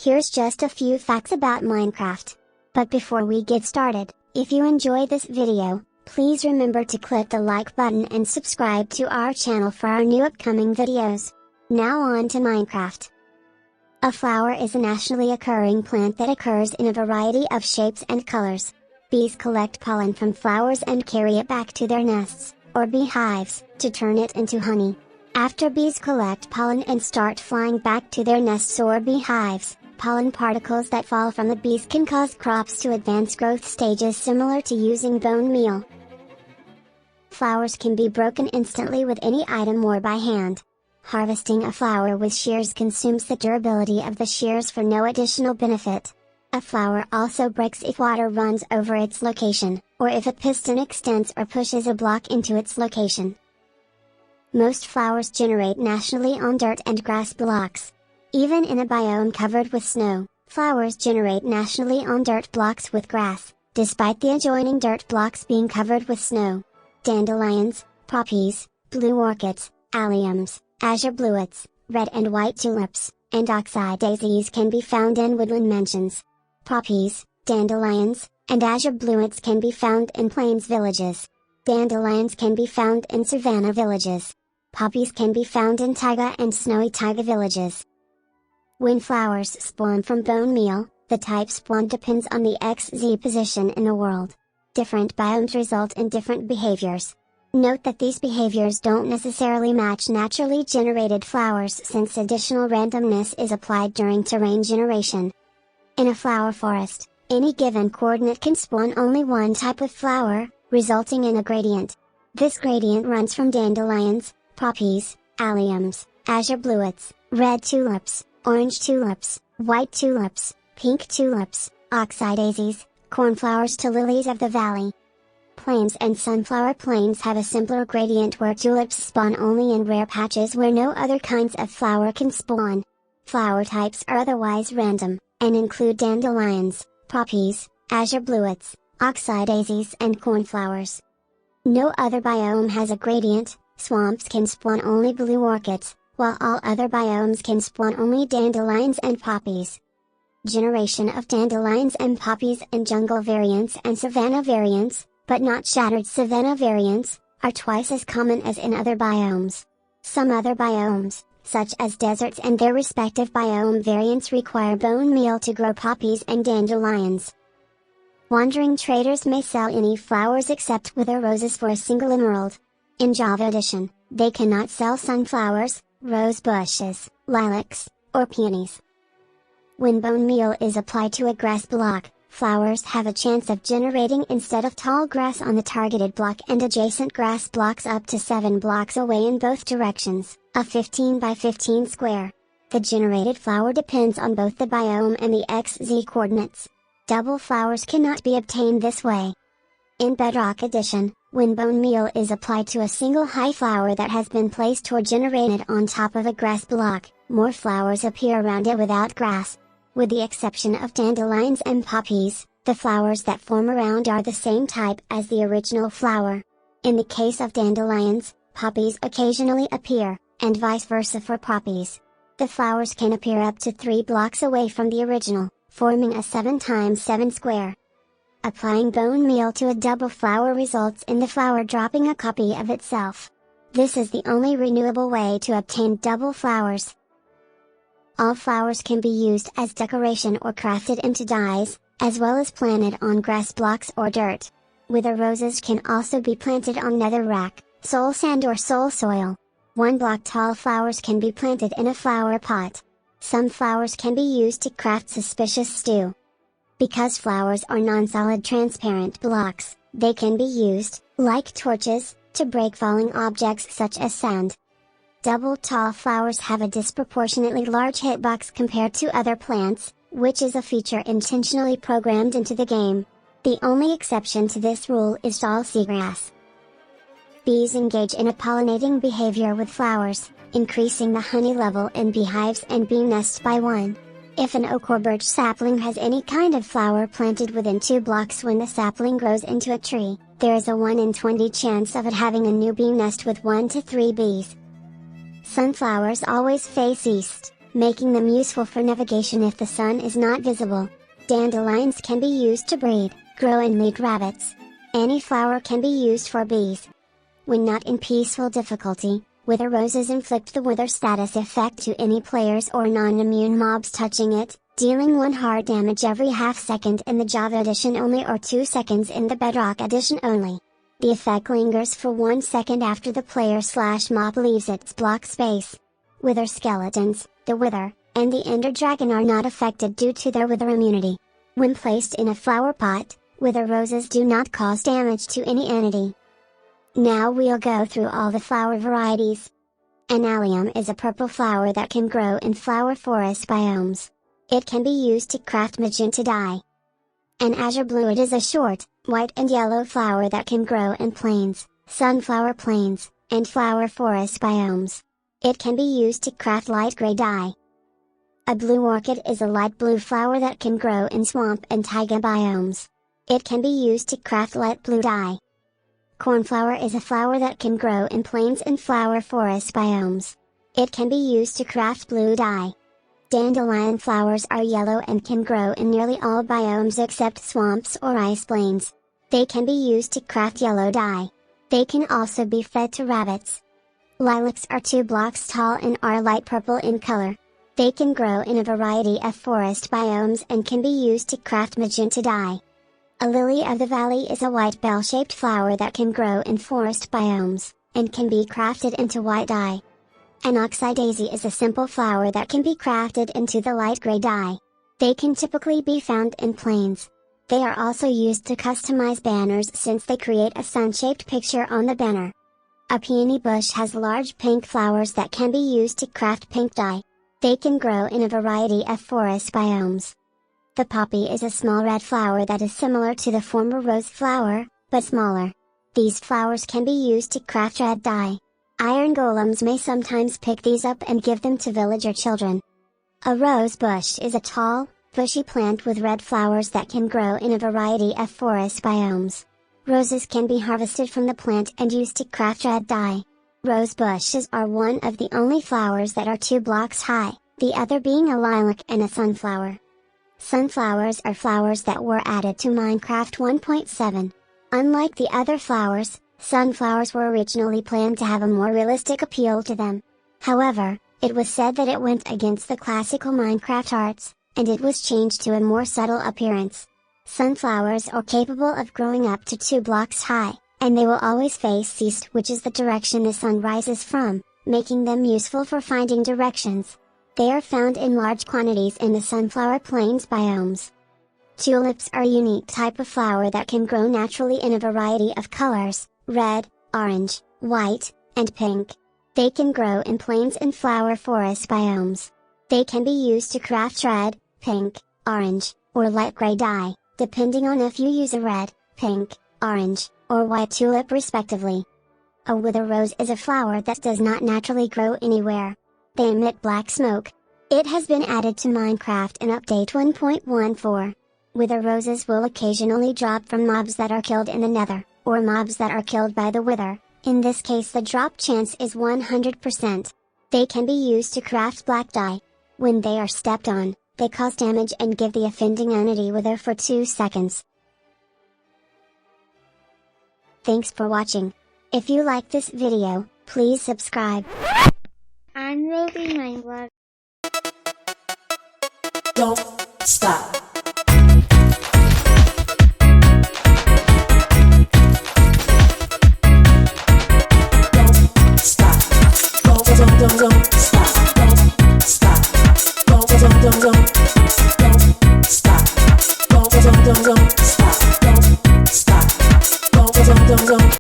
Here's just a few facts about Minecraft. But before we get started, if you enjoy this video, please remember to click the like button and subscribe to our channel for our new upcoming videos. Now on to Minecraft. A flower is a naturally occurring plant that occurs in a variety of shapes and colors. Bees collect pollen from flowers and carry it back to their nests, or beehives, to turn it into honey. After bees collect pollen and start flying back to their nests or beehives, pollen particles that fall from the bees can cause crops to advance growth stages similar to using bone meal. Flowers can be broken instantly with any item or by hand. Harvesting a flower with shears consumes the durability of the shears for no additional benefit. A flower also breaks if water runs over its location, or if a piston extends or pushes a block into its location. Most flowers generate naturally on dirt and grass blocks. Even in a biome covered with snow, flowers generate naturally on dirt blocks with grass, despite the adjoining dirt blocks being covered with snow. Dandelions, poppies, blue orchids, alliums, azure bluets, red and white tulips, and Oxeye daisies can be found in woodland mansions. Poppies, dandelions, and azure bluets can be found in plains villages. Dandelions can be found in savanna villages. Poppies can be found in taiga and snowy taiga villages. When flowers spawn from bone meal, the type spawned depends on the XZ position in the world. Different biomes result in different behaviors. Note that these behaviors don't necessarily match naturally generated flowers since additional randomness is applied during terrain generation. In a flower forest, any given coordinate can spawn only one type of flower, resulting in a gradient. This gradient runs from dandelions, poppies, alliums, azure bluets, red tulips, orange tulips, white tulips, pink tulips, oxeye daisies, cornflowers to lilies of the valley. Plains and sunflower plains have a simpler gradient where tulips spawn only in rare patches where no other kinds of flower can spawn. Flower types are otherwise random, and include dandelions, poppies, azure bluets, oxeye daisies and cornflowers. No other biome has a gradient. Swamps can spawn only blue orchids, while all other biomes can spawn only dandelions and poppies. Generation of dandelions and poppies in jungle variants and savanna variants, but not shattered savanna variants, are twice as common as in other biomes. Some other biomes, such as deserts and their respective biome variants, require bone meal to grow poppies and dandelions. Wandering traders may sell any flowers except wither roses for a single emerald. In Java Edition, they cannot sell sunflowers, rose bushes, lilacs, or peonies. When bone meal is applied to a grass block, flowers have a chance of generating instead of tall grass on the targeted block and adjacent grass blocks up to 7 blocks away in both directions, a 15 by 15 square. The generated flower depends on both the biome and the XZ coordinates. Double flowers cannot be obtained this way. In Bedrock Edition, when bone meal is applied to a single high flower that has been placed or generated on top of a grass block, more flowers appear around it without grass. With the exception of dandelions and poppies, the flowers that form around are the same type as the original flower. In the case of dandelions, poppies occasionally appear, and vice versa for poppies. The flowers can appear up to 3 blocks away from the original, forming a 7 x 7 square. Applying bone meal to a double flower results in the flower dropping a copy of itself. This is the only renewable way to obtain double flowers. All flowers can be used as decoration or crafted into dyes, as well as planted on grass blocks or dirt. Wither roses can also be planted on netherrack, soul sand or soul soil. 1 block tall flowers can be planted in a flower pot. Some flowers can be used to craft suspicious stew. Because flowers are non-solid transparent blocks, they can be used, like torches, to break falling objects such as sand. Double tall flowers have a disproportionately large hitbox compared to other plants, which is a feature intentionally programmed into the game. The only exception to this rule is tall seagrass. Bees engage in a pollinating behavior with flowers, increasing the honey level in beehives and bee nests by 1. If an oak or birch sapling has any kind of flower planted within 2 blocks when the sapling grows into a tree, there is a 1 in 20 chance of it having a new bee nest with 1 to 3 bees. Sunflowers always face east, making them useful for navigation if the sun is not visible. Dandelions can be used to breed, grow and lead rabbits. Any flower can be used for bees. When not in peaceful difficulty, wither roses inflict the wither status effect to any players or non-immune mobs touching it, dealing 1 hard damage every half second in the Java edition only or 2 seconds in the Bedrock edition only. The effect lingers for 1 second after the player/mob leaves its block space. Wither skeletons, the wither, and the ender dragon are not affected due to their wither immunity. When placed in a flower pot, wither roses do not cause damage to any entity. Now we'll go through all the flower varieties. An allium is a purple flower that can grow in flower forest biomes. It can be used to craft magenta dye. An azure bluet is a short, white and yellow flower that can grow in plains, sunflower plains, and flower forest biomes. It can be used to craft light gray dye. A blue orchid is a light blue flower that can grow in swamp and taiga biomes. It can be used to craft light blue dye. Cornflower is a flower that can grow in plains and flower forest biomes. It can be used to craft blue dye. Dandelion flowers are yellow and can grow in nearly all biomes except swamps or ice plains. They can be used to craft yellow dye. They can also be fed to rabbits. Lilacs are 2 blocks tall and are light purple in color. They can grow in a variety of forest biomes and can be used to craft magenta dye. A lily of the valley is a white bell-shaped flower that can grow in forest biomes, and can be crafted into white dye. An Oxeye daisy is a simple flower that can be crafted into the light gray dye. They can typically be found in plains. They are also used to customize banners since they create a sun-shaped picture on the banner. A peony bush has large pink flowers that can be used to craft pink dye. They can grow in a variety of forest biomes. The poppy is a small red flower that is similar to the former rose flower, but smaller. These flowers can be used to craft red dye. Iron golems may sometimes pick these up and give them to villager children. A rose bush is a tall, bushy plant with red flowers that can grow in a variety of forest biomes. Roses can be harvested from the plant and used to craft red dye. Rose bushes are one of the only flowers that are 2 blocks high, the other being a lilac and a sunflower. Sunflowers are flowers that were added to Minecraft 1.7. Unlike the other flowers, sunflowers were originally planned to have a more realistic appeal to them. However, it was said that it went against the classical Minecraft arts, and it was changed to a more subtle appearance. Sunflowers are capable of growing up to 2 blocks high, and they will always face east, which is the direction the sun rises from, making them useful for finding directions. They are found in large quantities in the sunflower plains biomes. Tulips are a unique type of flower that can grow naturally in a variety of colors: red, orange, white, and pink. They can grow in plains and flower forest biomes. They can be used to craft red, pink, orange, or light gray dye, depending on if you use a red, pink, orange, or white tulip respectively. A wither rose is a flower that does not naturally grow anywhere. They emit black smoke. It has been added to Minecraft in Update 1.14. Wither roses will occasionally drop from mobs that are killed in the nether, or mobs that are killed by the wither. In this case the drop chance is 100%. They can be used to craft black dye. When they are stepped on, they cause damage and give the offending entity wither for 2 seconds. Thanks for watching. If you like this video, please subscribe. I'm Ruby Mindblock. Don't stop. Don't stop. Don't stop.